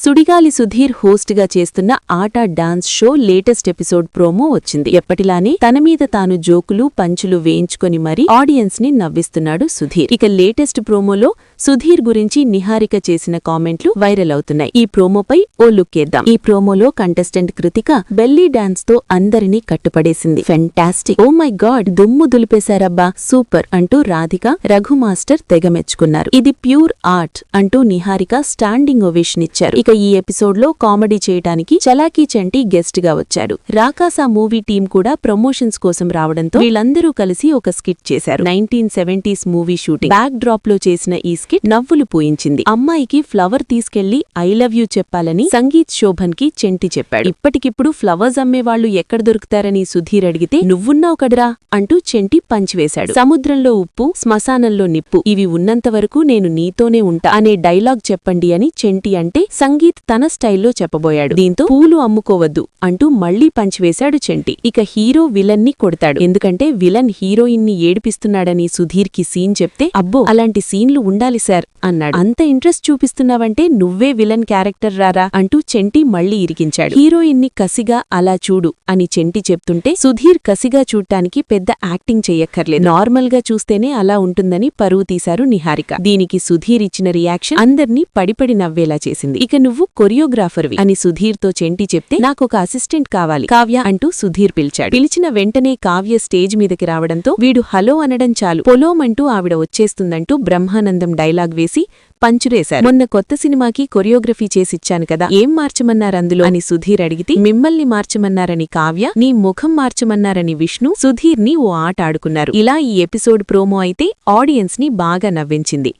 Sudigali Sudheer host గా చేస్తున్న ఆట dance show latest episode promo వచ్చింది. ఎప్పటిలానే తన మీద తాను జోకులు పంచులు వేయించుకొని మరీ ఆడియన్స్ ని నవ్విస్తున్నాడు సుధీర్. ఇక లేటెస్ట్ ప్రోమోలో సుధీర్ గురించి నిహారిక చేసిన కామెంట్లు వైరల్ అవుతున్నాయి. ఈ ప్రోమోపై ఓ లుక్కేద్దాం. ఈ ప్రోమోలో కంటెస్టెంట్ కృతిక బెల్లీ డాన్స్ తో అందరినీ కట్టుపడేసింది. ఫెంటాస్టిక్, ఓ మై గాడ్, దుమ్ము దులిపేశారబ్బా, సూపర్ అంటూ రాధిక, రఘు మాస్టర్ తెగమెచ్చుకున్నారు. ఇది ప్యూర్ ఆర్ట్ అంటూ నిహారిక స్టాండింగ్ ఓవేషన్ ఇచ్చారు. ఇక ఈ ఎపిసోడ్ లో కామెడీ చేయడానికి చలాకీ చంటి గెస్ట్ గా వచ్చాడు. రాకాసా మూవీ టీం కూడా ప్రమోషన్స్ కోసం రావడంతో వీళ్ళందరూ కలిసి ఒక స్కిట్ చేశారు. 1970s movie shooting back drop లో చేసిన ఈ స్కిట్ నవ్వులు పూయించింది. అమ్మాయికి ఫ్లవర్ తీసుకెళ్లి ఐ లవ్ యూ చెప్పాలని సంగీత్ శోభన్ కి చెంటి చెప్పాడు. ఇప్పటికిప్పుడు ఫ్లవర్స్ అమ్మేవాళ్లు ఎక్కడ దొరుకుతారని సుధీర్ అడిగితే నువ్వున్నావు కదరా అంటూ చెంటి పంచివేశాడు. సముద్రంలో ఉప్పు, శ్మశానంలో నిప్పు, ఇవి ఉన్నంతవరకు నేను నీతోనే ఉంటా అనే డైలాగ్ చెప్పండి అని చెంటి అంటే సంగీత్ తన స్టైల్లో చెప్పబోయాడు. దీంతో పూలు అమ్ముకోవద్దు అంటూ మళ్లీ పంచివేశాడు చెంటి. ఇక హీరో విలన్ ని కొడతాడు. ఎందుకంటే విలన్ హీరోయిన్ ని ఏడిపిస్తున్నాడని సుధీర్ కి సీన్ చెప్తే అబ్బో అలాంటి సీన్లు ఉండాలి సార్ అన్నాడు. అంత ఇంట్రెస్ట్ చూపిస్తున్నావంటే నువ్వే విలన్ క్యారెక్టర్ రారా అంటూ చెంటి మళ్లీ ఇరికించాడు. హీరోయిన్ ని కసిగా అలా చూడు అని చెంటి చెప్తుంటే సుధీర్ కసిగా చూడ్డానికి పెద్ద యాక్టింగ్ చెయ్యక్కర్లేదు, నార్మల్ గా చూస్తేనే అలా ఉంటుందని పరువు తీశారు నిహారిక. దీనికి సుధీర్ ఇచ్చిన రియాక్షన్ అందర్నీ పడిపడి నవ్వేలా చేసింది. ఇక నువ్వు కొరియోగ్రాఫర్వి అని సుధీర్ తో చెంటి చెప్తే నాకొక అసిస్టెంట్ కావాలి కావ్య అంటూ సుధీర్ పిలిచాడు. పిలిచిన వెంటనే కావ్య స్టేజ్ మీదకి రావడంతో వీడు హలో అనడం చాలు పొలోమంటూ ఆవిడ వచ్చేస్తుందంటూ బ్రహ్మానందం డైలాగ్ వేసి పంచురేశారు. మొన్న కొత్త సినిమాకి కొరియోగ్రఫీ చేసిచ్చాను కదా, ఏం మార్చమన్నారందులో అని సుధీర్ అడిగితే మిమ్మల్ని మార్చమన్నారని కావ్య, నీ ముఖం మార్చమన్నారని విష్ణు సుధీర్ ని ఓ ఆట ఆడుకున్నారు. ఇలా ఈ ఎపిసోడ్ ప్రోమో అయితే ఆడియన్స్ ని బాగా నవ్వించింది.